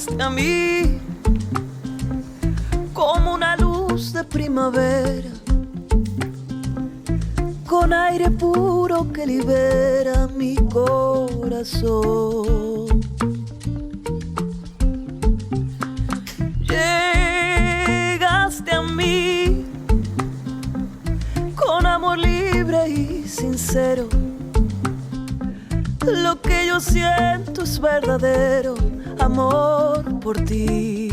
Llegaste a mí como una luz de primavera, con aire puro que libera mi corazón. Llegaste a mí con amor libre y sincero. Lo que yo siento es verdadero amor por ti.